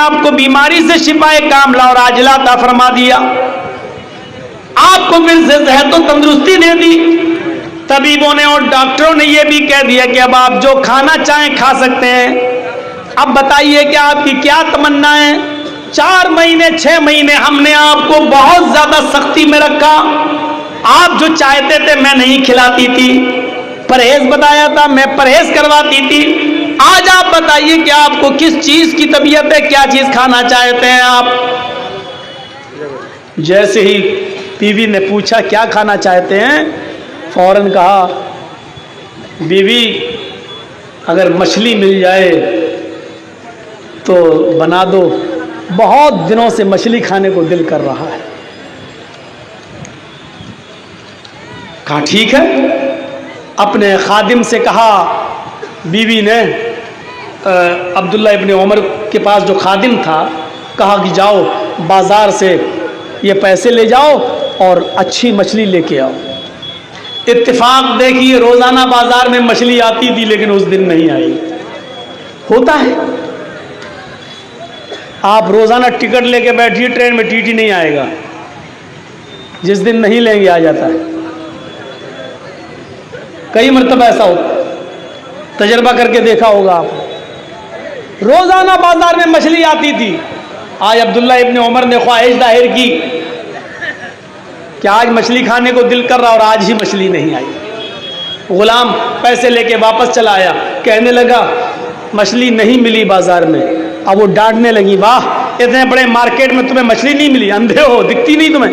आपको बीमारी से शिफाए कामला और आजिला अता फरमा दिया, आपको फिर से सेहत और तंदुरुस्ती दे दी। तबीबों ने और डॉक्टरों ने यह भी कह दिया कि अब आप जो खाना चाहें खा सकते हैं। अब बताइए कि आपकी क्या तमन्ना है। 4 महीने 6 महीने हमने आपको बहुत ज्यादा सख्ती में रखा, आप जो चाहते थे मैं नहीं खिलाती थी, परहेज बताया था मैं परहेज करवाती थी। आज आप बताइए कि आपको किस चीज की तबीयत है, क्या चीज खाना चाहते हैं आप। जैसे ही बीवी ने पूछा क्या खाना चाहते हैं, फौरन कहा बीवी अगर मछली मिल जाए तो बना दो, बहुत दिनों से मछली खाने को दिल कर रहा है। कहा ठीक है। अपने खादिम से कहा, बीवी ने अब्दुल्ला इब्ने उमर के पास जो खादिम था कहा कि जाओ बाजार से ये पैसे ले जाओ और अच्छी मछली लेके आओ। इत्तेफाक देखिए रोजाना बाजार में मछली आती थी लेकिन उस दिन नहीं आई। होता है, आप रोजाना टिकट लेके बैठिए ट्रेन में, टीटी नहीं आएगा, जिस दिन नहीं लेंगे आ जाता है। कई मरतबा ऐसा होता, तजर्बा करके देखा होगा आप। रोजाना बाजार में मछली आती थी, आज अब्दुल्ला इब्ने उमर ने ख्वाहिश जाहिर की कि आज मछली खाने को दिल कर रहा और आज ही मछली नहीं आई। गुलाम पैसे लेके वापस चला आया, कहने लगा मछली नहीं मिली बाजार में। अब वो डांटने लगी, वाह इतने बड़े मार्केट में तुम्हें मछली नहीं मिली, अंधे हो, दिखती नहीं तुम्हें।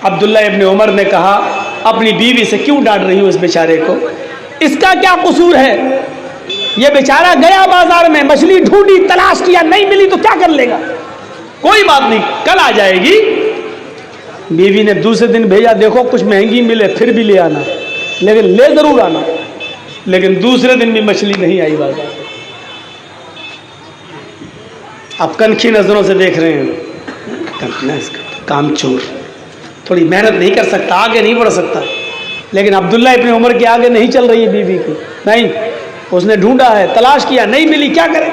अब्दुल्ला इब्ने उमर ने कहा अपनी बीवी से क्यों डांट रही हो इस बेचारे को, इसका क्या कसूर है। ये बेचारा गया बाजार में, मछली ढूंढी, तलाश किया, नहीं मिली तो क्या कर लेगा, कोई बात नहीं कल आ जाएगी। बीवी ने दूसरे दिन भेजा, देखो कुछ महंगी मिले फिर भी ले आना, लेकिन ले जरूर आना। लेकिन दूसरे दिन भी मछली नहीं आई बाजार। आप कनखी नजरों से देख रहे हैं, कामचोर, थोड़ी मेहनत नहीं कर सकता, आगे नहीं बढ़ सकता। लेकिन अब्दुल्ला इब्ने उमर के आगे नहीं चल रही है बीवी की, नहीं, उसने ढूंढा है, तलाश किया, नहीं मिली, क्या करे।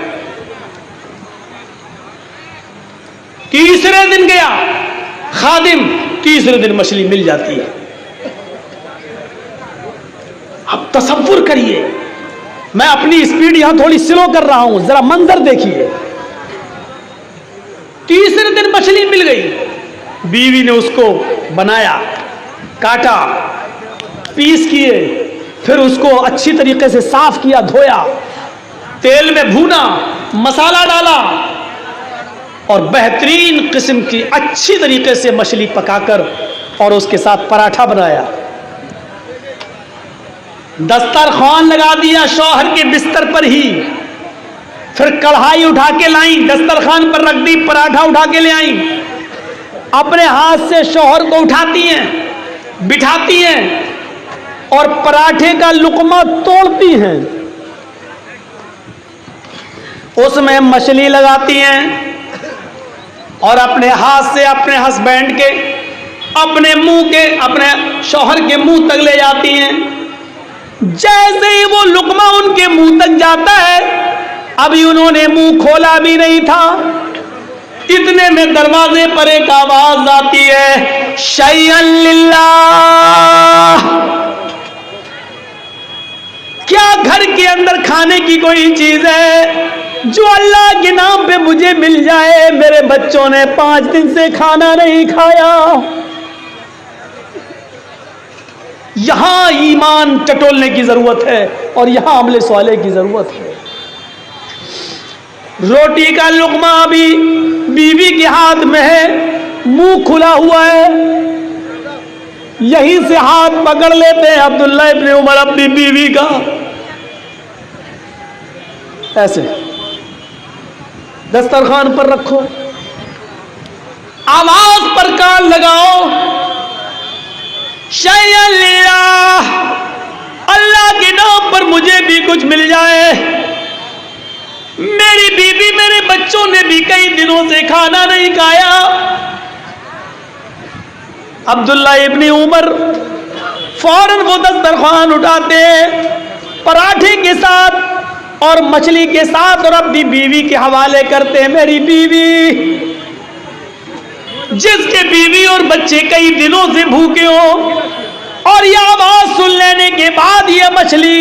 तीसरे दिन गया खादिम, तीसरे दिन मछली मिल जाती है। अब तसव्वुर करिए, मैं अपनी स्पीड यहां थोड़ी स्लो कर रहा हूं, जरा मंजर देखिए। तीसरे दिन मछली मिल गई, बीवी ने उसको बनाया, काटा, पीस किए, फिर उसको अच्छी तरीके से साफ किया, धोया, तेल में भूना, मसाला डाला और बेहतरीन किस्म की अच्छी तरीके से मछली पकाकर और उसके साथ पराठा बनाया। दस्तरखान लगा दिया शौहर के बिस्तर पर ही, फिर कढ़ाई उठा के लाई, दस्तरखान पर रख दी, पराठा उठा के ले आई, अपने हाथ से शौहर को उठाती हैं, बिठाती हैं और पराठे का लुकमा तोड़ती हैं, उसमें मछली लगाती हैं और अपने हाथ से अपने हस्बैंड के, अपने मुंह के, अपने शौहर के मुंह तक ले जाती हैं। जैसे ही वो लुकमा उनके मुंह तक जाता है, अभी उन्होंने मुंह खोला भी नहीं था, इतने में दरवाजे पर एक आवाज आती है, शैअन लिल्लाह। क्या घर के अंदर खाने की कोई चीज है जो अल्लाह के नाम पे मुझे मिल जाए। मेरे बच्चों ने 5 दिन से खाना नहीं खाया। यहां ईमान टटोलने की जरूरत है और यहां अमले स्वाले की जरूरत है। रोटी का लुकमा अभी बीवी के हाथ में है, मुंह खुला हुआ है, यहीं से हाथ पकड़ लेते हैं अब्दुल्ला इब्ने उमर अपनी बीवी का, ऐसे दस्तरखान पर रखो, आवाज पर कान लगाओ, शैअन लिल्लाह, अल्लाह के नाम पर मुझे भी कुछ मिल जाए। मेरी बीवी मेरे बच्चों ने भी कई दिनों से खाना नहीं खाया। अब्दुल्ला इब्ने उमर फौरन वो दस्तरखान उठाते हैं पराठे के साथ और मछली के साथ और अपनी बीवी के हवाले करते हैं। मेरी बीवी, जिसके बीवी और बच्चे कई दिनों से भूखे हो और यह आवाज सुन लेने के बाद ये मछली,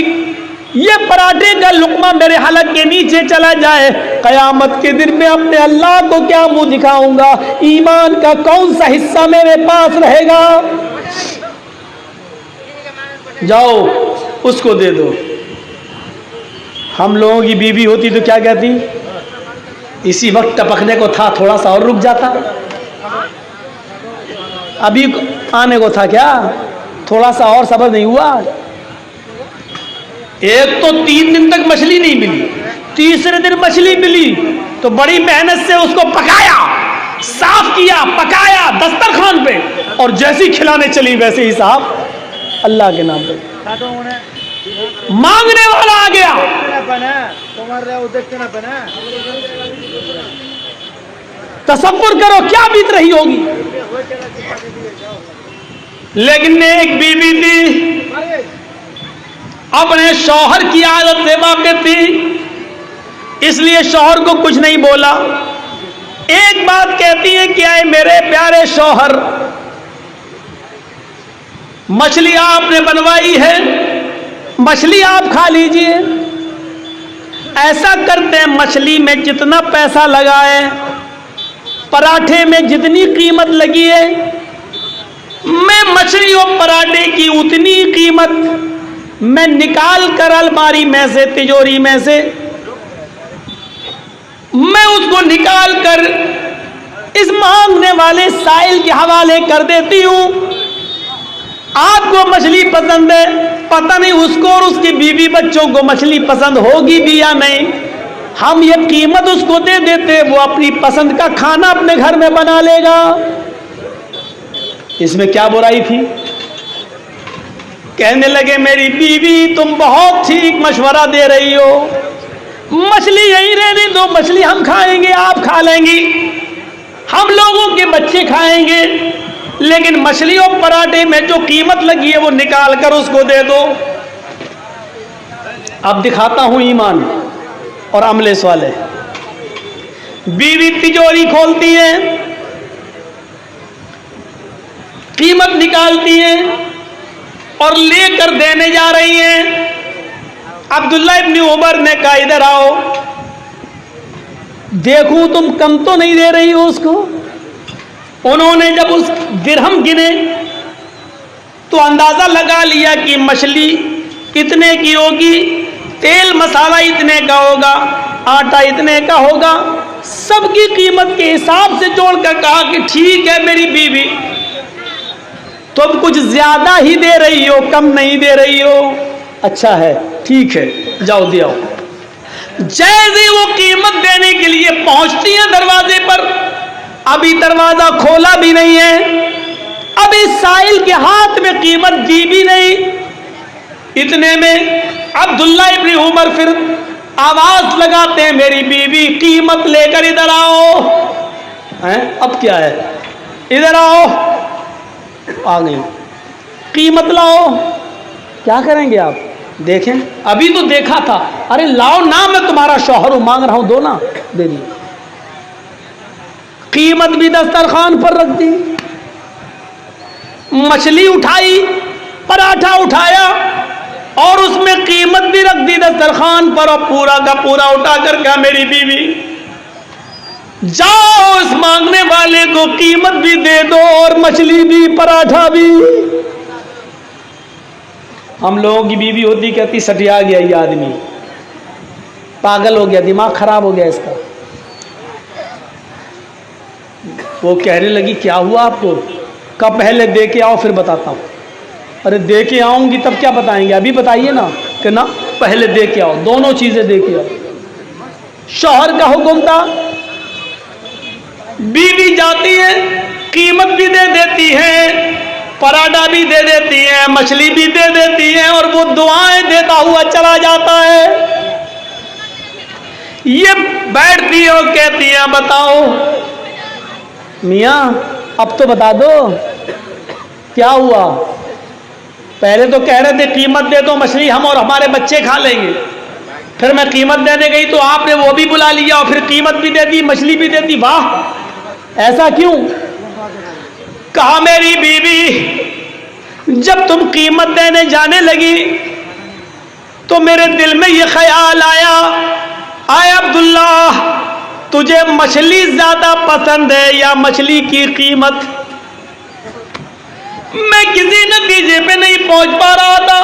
ये पराठे का लुकमा मेरे हलक के नीचे चला जाए, कयामत के दिन में अपने अल्लाह को क्या मुंह दिखाऊंगा? ईमान का कौन सा हिस्सा मेरे पास रहेगा? जाओ उसको दे दो। हम लोगों की बीवी होती तो क्या कहती? इसी वक्त टपकने को था, थोड़ा सा और रुक जाता। अभी आने को था क्या? थोड़ा सा और सब्र नहीं हुआ? एक तो 3 दिन तक मछली नहीं मिली, तीसरे दिन मछली मिली तो बड़ी मेहनत से उसको पकाया, साफ किया, पकाया दस्तरखान पे, और जैसी खिलाने चली वैसे ही साहब अल्लाह के नाम पे मांगने वाला आ गया। तसव्वुर करो क्या बीत रही होगी। लेकिन एक बीवी थी, अपने शौहर की आदत से वाकिफ थी, इसलिए शौहर को कुछ नहीं बोला। एक बात कहती है, क्या है मेरे प्यारे शौहर, मछली आपने बनवाई है, मछली आप खा लीजिए। ऐसा करते हैं, मछली में जितना पैसा लगाए, पराठे में जितनी कीमत लगी है, मैं मछली और पराठे की उतनी कीमत मैं निकाल कर अलमारी में से, तिजोरी में से मैं उसको निकाल कर इस मांगने वाले साइल के हवाले कर देती हूं। आपको मछली पसंद है, पता नहीं उसको और उसकी बीवी बच्चों को मछली पसंद होगी भी या नहीं, हम ये कीमत उसको दे देते, वो अपनी पसंद का खाना अपने घर में बना लेगा। इसमें क्या बुराई थी? कहने लगे, मेरी बीवी तुम बहुत ठीक मशवरा दे रही हो, मछली यहीं रहने दो, मछली हम खाएंगे, आप खा लेंगी, हम लोगों के बच्चे खाएंगे, लेकिन मछली और पराठे में जो कीमत लगी है वो निकाल कर उसको दे दो। अब दिखाता हूं ईमान और अमले वाले। बीवी तिजोरी खोलती है, कीमत निकालती है और लेकर देने जा रही हैं। अब्दुल्ला इब्न उमर ने कहा, इधर आओ, देखूं तुम कम तो नहीं दे रही हो उसको। उन्होंने जब उस दिरहम गिने तो अंदाजा लगा लिया कि मछली इतने की होगी, तेल मसाला इतने का होगा, आटा इतने का होगा, सबकी कीमत के हिसाब से जोड़कर कहा कि ठीक है मेरी बीवी, तुम कुछ ज्यादा ही दे रही हो, कम नहीं दे रही हो। अच्छा है, ठीक है, जाओ दे आओ। जैसे वो कीमत देने के लिए पहुंचती है दरवाजे पर, अभी दरवाजा खोला भी नहीं है, अभी साइल के हाथ में कीमत दी भी नहीं। इतने में अब्दुल्ला इब्न उमर फिर आवाज लगाते हैं, मेरी बीवी कीमत लेकर इधर आओ। हैं? अब क्या है, इधर आओ। आ गई, कीमत लाओ। क्या करेंगे आप? देखें, अभी तो देखा था, अरे लाओ ना, मैं तुम्हारा शौहर हूं, मांग रहा हूं, दो ना, दे दी। कीमत भी दस्तरखान पर रख दी, मछली उठाई, पराठा उठाया और उसमें कीमत भी रख दी दस्तरखान पर, और पूरा का पूरा उठा कर कहा, मेरी बीवी जाओ इस मांगने वाले को कीमत भी दे दो और मछली भी, पराठा भी। हम लोगों की बीवी होती, कहती सटिया गया ये आदमी, पागल हो गया, दिमाग खराब हो गया इसका। वो कहने लगी, क्या हुआ आपको? कब? पहले दे के आओ फिर बताता हूं। अरे दे के आऊंगी तब क्या बताएंगे, अभी बताइए ना। कि ना, पहले दे के आओ, दोनों चीजें दे के आओ। शौहर का हुक्म था, बीवी जाती है, कीमत भी दे देती है, पराठा भी दे देती है, मछली भी दे देती है, और वो दुआएं देता हुआ चला जाता है। ये बैठती है और कहती है, बताओ मियां अब तो बता दो क्या हुआ। पहले तो कह रहे थे कीमत दे दो, मछली हम और हमारे बच्चे खा लेंगे, फिर मैं कीमत देने गई तो आपने वो भी बुला लिया और फिर कीमत भी दे दी, मछली भी दे दी। वाह, ऐसा क्यों? कहा मेरी बीवी, जब तुम कीमत देने जाने लगी तो मेरे दिल में ये ख्याल आया, आए अब्दुल्ला, तुझे मछली ज्यादा पसंद है या मछली की कीमत? मैं किसी नतीजे पे नहीं पहुंच पा रहा था,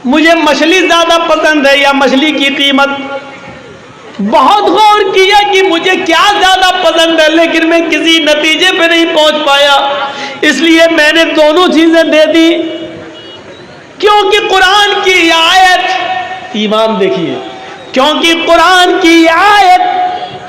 मुझे मछली ज्यादा पसंद है या मछली की कीमत। बहुत गौर किया कि मुझे क्या ज्यादा पसंद है, लेकिन मैं किसी नतीजे पे नहीं पहुंच पाया, इसलिए मैंने दोनों चीजें दे दी। क्योंकि कुरान की आयत, ईमान देखिए, क्योंकि कुरान की आयत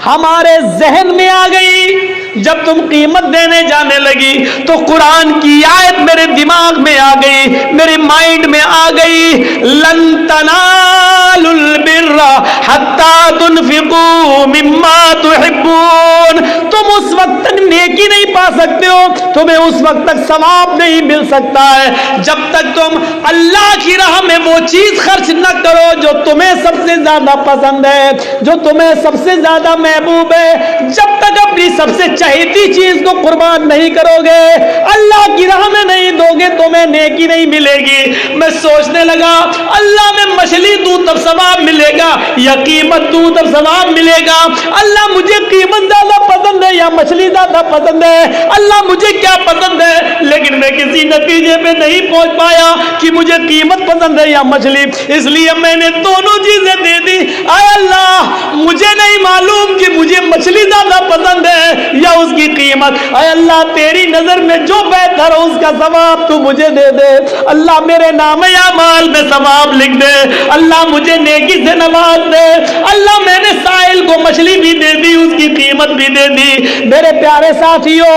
हमारे जहन में आ गई। जब तुम कीमत देने जाने लगी तो कुरान की आयत मेरे दिमाग में आ गई, मेरे माइंड में आ गई। लन तनालुल बिर्रा हत्ता तुनफिकू मिम्मा तुहिब्बून। तुम उस वक्त तक नेकी नहीं पा सकते हो, तुम्हें उस वक्त तक सवाब नहीं मिल सकता है जब तक तुम अल्लाह की राह में वो चीज खर्च न करो जो तुम्हें सबसे ज्यादा पसंद है, जो तुम्हें सबसे ज्यादा महबूब है। जब तक अपनी सबसे चहेती चीज को कुर्बान नहीं करोगे, अल्लाह की राह में नहीं दोगे, तुम्हें नेकी नहीं मिलेगी। मैं सोचने लगा, अल्लाह में मछली दूं तब सवाब मिलेगा या कीमत दूं तब सवाब मिलेगा? अल्लाह मुझे कीमत ज्यादा पसंद है या मछली ज्यादा पसंद है? अल्लाह मुझे क्या पसंद है? लेकिन मैं किसी नतीजे पे नहीं पहुंच पाया कि मुझे कीमत पसंद है या मछली, इसलिए मैंने दोनों चीजें दे दी। आय अल्लाह, मुझे नहीं मालूम कि मुझे मछली ज्यादा पसंद है या उसकी कीमत। आय अल्लाह, तेरी नजर में जो बेहतर हो उसका सवाब तू मुझे दे दे। अल्लाह मेरे नाम या माल में सवाब लिख दे। अल्लाह मुझे नेकी से नवाज दे। अल्लाह मैंने साहिल को मछली भी दे दी, उसकी कीमत भी दे दी। मेरे प्यारे साथियों,